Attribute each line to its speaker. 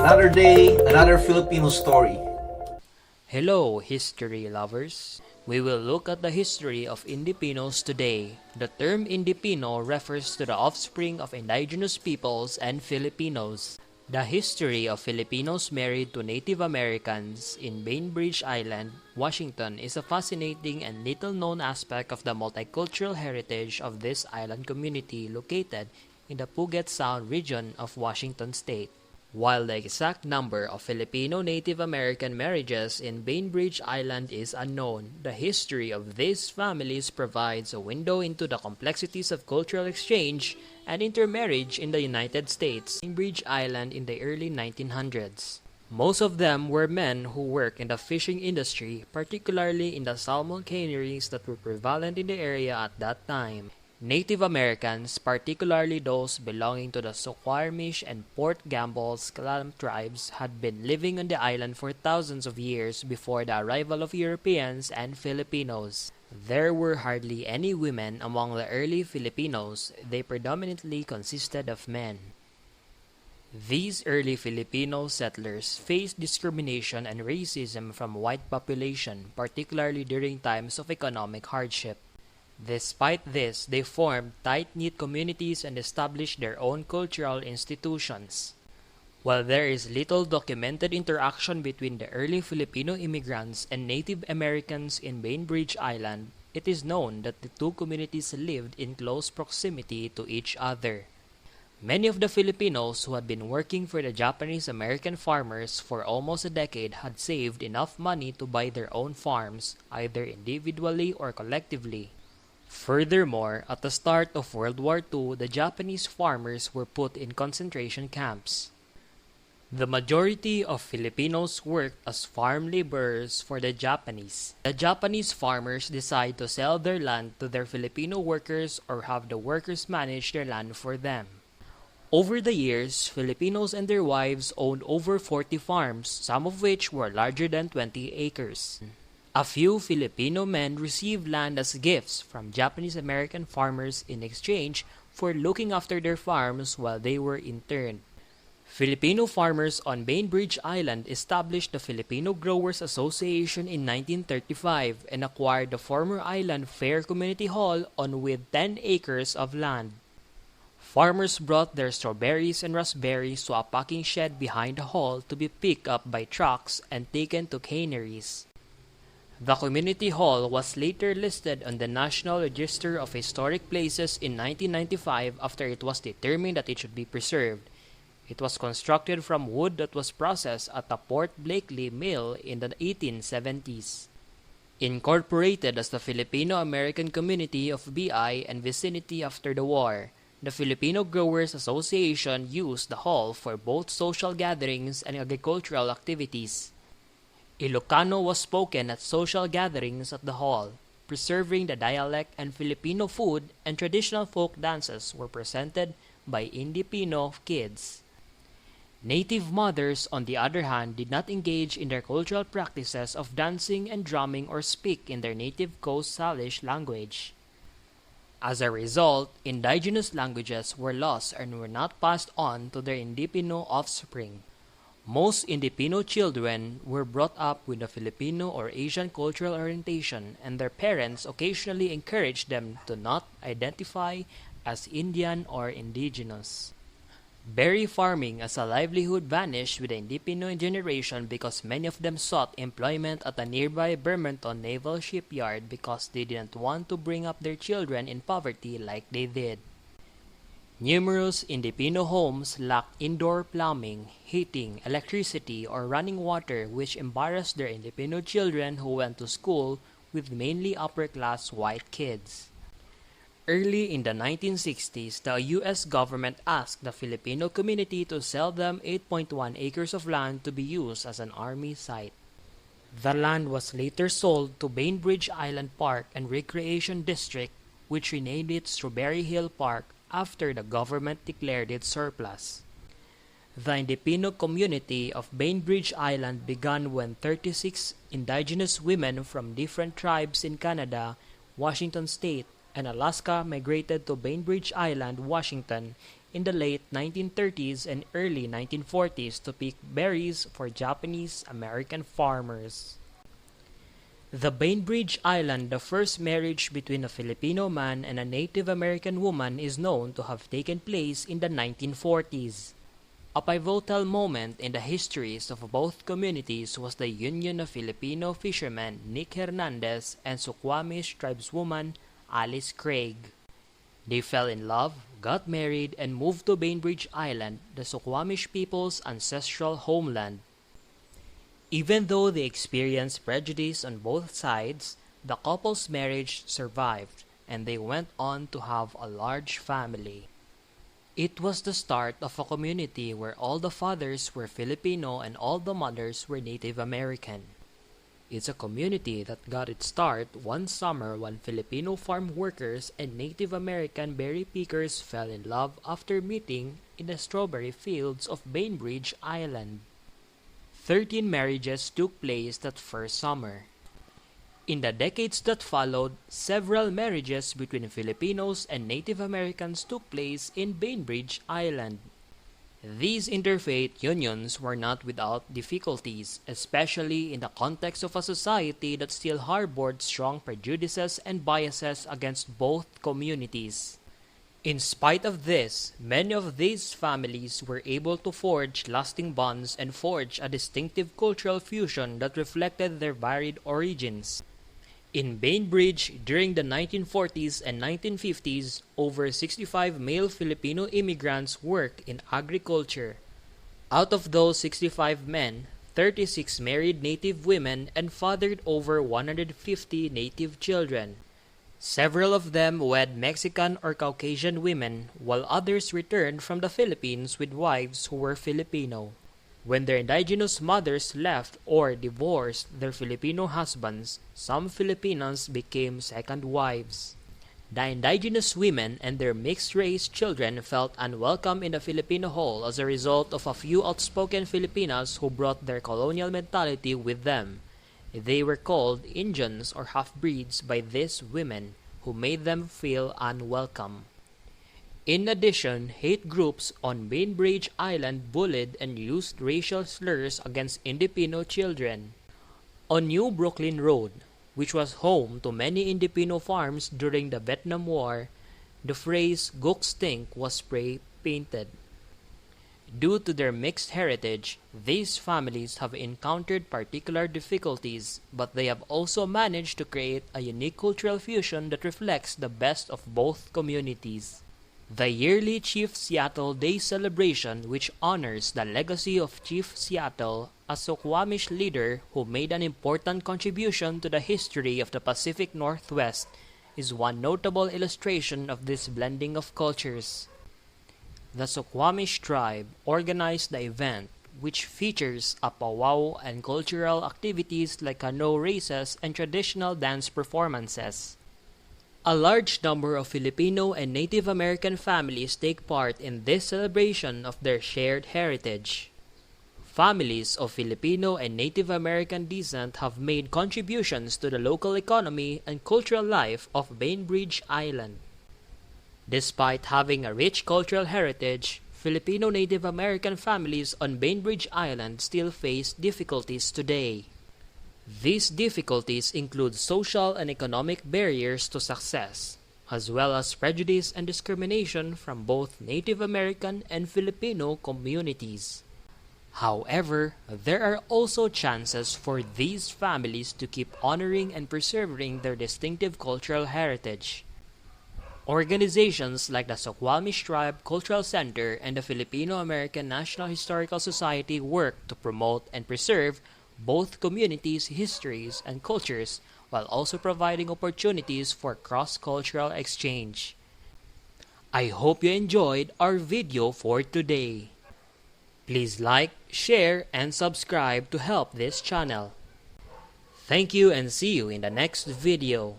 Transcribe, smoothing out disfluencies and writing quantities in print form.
Speaker 1: Another day, another Filipino story.
Speaker 2: Hello, history lovers. We will look at the history of Indipinos today. The term Indipino refers to the offspring of indigenous peoples and Filipinos. The history of Filipinos married to Native Americans in Bainbridge Island, Washington is a fascinating and little-known aspect of the multicultural heritage of this island community located in the Puget Sound region of Washington state. While the exact number of Filipino Native American marriages in Bainbridge Island is unknown, the history of these families provides a window into the complexities of cultural exchange and intermarriage in the United States. Bainbridge Island in the early 1900s. Most of them were men who worked in the fishing industry, particularly in the salmon canneries that were prevalent in the area at that time. Native Americans, particularly those belonging to the Suquamish and Port Gamble's Clam tribes, had been living on the island for thousands of years before the arrival of Europeans and Filipinos. There were hardly any women among the early Filipinos. They predominantly consisted of men. These early Filipino settlers faced discrimination and racism from white population, particularly during times of economic hardship. Despite this, they formed tight-knit communities and established their own cultural institutions. While there is little documented interaction between the early Filipino immigrants and Native Americans in Bainbridge Island, it is known that the two communities lived in close proximity to each other. Many of the Filipinos who had been working for the Japanese American farmers for almost a decade had saved enough money to buy their own farms, either individually or collectively. Furthermore, at the start of World War II, the Japanese farmers were put in concentration camps. The majority of Filipinos worked as farm laborers for the Japanese. The Japanese farmers decide to sell their land to their Filipino workers or have the workers manage their land for them. Over the years, Filipinos and their wives owned over 40 farms, some of which were larger than 20 acres. A few Filipino men received land as gifts from Japanese American farmers in exchange for looking after their farms while they were interned. Filipino farmers on Bainbridge Island established the Filipino Growers Association in 1935 and acquired the former Island Fair Community Hall on with 10 acres of land. Farmers brought their strawberries and raspberries to a packing shed behind the hall to be picked up by trucks and taken to canneries. The community hall was later listed on the National Register of Historic Places in 1995 after it was determined that it should be preserved. It was constructed from wood that was processed at the Port Blakely Mill in the 1870s. Incorporated as the Filipino-American Community of BI and vicinity after the war, the Filipino Growers Association used the hall for both social gatherings and agricultural activities. Ilocano was spoken at social gatherings at the hall. Preserving the dialect and Filipino food and traditional folk dances were presented by Indipino kids. Native mothers, on the other hand, did not engage in their cultural practices of dancing and drumming or speak in their native Coast Salish language. As a result, indigenous languages were lost and were not passed on to their Indipino offspring. Most Indipino children were brought up with a Filipino or Asian cultural orientation, and their parents occasionally encouraged them to not identify as Indian or indigenous. Berry farming as a livelihood vanished with the Indipino generation because many of them sought employment at a nearby Bremerton naval shipyard because they didn't want to bring up their children in poverty like they did. Numerous Indipino homes lacked indoor plumbing, heating, electricity, or running water, which embarrassed their Indipino children who went to school with mainly upper-class white kids. Early in the 1960s, the U.S. government asked the Filipino community to sell them 8.1 acres of land to be used as an army site. The land was later sold to Bainbridge Island Park and Recreation District, which renamed it Strawberry Hill Park after the government declared it surplus. The Indipino community of Bainbridge Island began when 36 indigenous women from different tribes in Canada, Washington state, and Alaska migrated to Bainbridge Island, Washington in the late 1930s and early 1940s to pick berries for Japanese American farmers. The Bainbridge Island, the first marriage between a Filipino man and a Native American woman, is known to have taken place in the 1940s. A pivotal moment in the histories of both communities was the union of Filipino fisherman Nick Hernandez and Suquamish tribeswoman Alice Craig. They fell in love, got married, and moved to Bainbridge Island, the Suquamish people's ancestral homeland. Even though they experienced prejudice on both sides, the couple's marriage survived, and they went on to have a large family. It was the start of a community where all the fathers were Filipino and all the mothers were Native American. It's a community that got its start one summer when Filipino farm workers and Native American berry pickers fell in love after meeting in the strawberry fields of Bainbridge Island. 13 marriages took place that first summer. In the decades that followed, several marriages between Filipinos and Native Americans took place in Bainbridge Island. These interfaith unions were not without difficulties, especially in the context of a society that still harbored strong prejudices and biases against both communities. In spite of this, many of these families were able to forge lasting bonds and forge a distinctive cultural fusion that reflected their varied origins. In Bainbridge, during the 1940s and 1950s, over 65 male Filipino immigrants worked in agriculture. Out of those 65 men, 36 married Native women and fathered over 150 Native children. Several of them wed Mexican or Caucasian women, while others returned from the Philippines with wives who were Filipino. When their indigenous mothers left or divorced their Filipino husbands, some Filipinas became second wives. The indigenous women and their mixed-race children felt unwelcome in the Filipino hall as a result of a few outspoken Filipinas who brought their colonial mentality with them. They were called Indians or half-breeds by these women, who made them feel unwelcome. In addition, hate groups on Bainbridge Island bullied and used racial slurs against Indipino children. On New Brooklyn Road, which was home to many Indipino farms during the Vietnam War, the phrase "Gook stink" was spray-painted. Due to their mixed heritage, these families have encountered particular difficulties, but they have also managed to create a unique cultural fusion that reflects the best of both communities. The yearly Chief Seattle Day celebration, which honors the legacy of Chief Seattle, a Suquamish leader who made an important contribution to the history of the Pacific Northwest, is one notable illustration of this blending of cultures. The Suquamish tribe organized the event, which features a powwow and cultural activities like canoe races and traditional dance performances. A large number of Filipino and Native American families take part in this celebration of their shared heritage. Families of Filipino and Native American descent have made contributions to the local economy and cultural life of Bainbridge Island. Despite having a rich cultural heritage, Filipino Native American families on Bainbridge Island still face difficulties today. These difficulties include social and economic barriers to success, as well as prejudice and discrimination from both Native American and Filipino communities. However, there are also chances for these families to keep honoring and preserving their distinctive cultural heritage. Organizations like the Suquamish Tribe Cultural Center and the Filipino American National Historical Society work to promote and preserve both communities' histories and cultures while also providing opportunities for cross-cultural exchange. I hope you enjoyed our video for today. Please like, share, and subscribe to help this channel. Thank you and see you in the next video.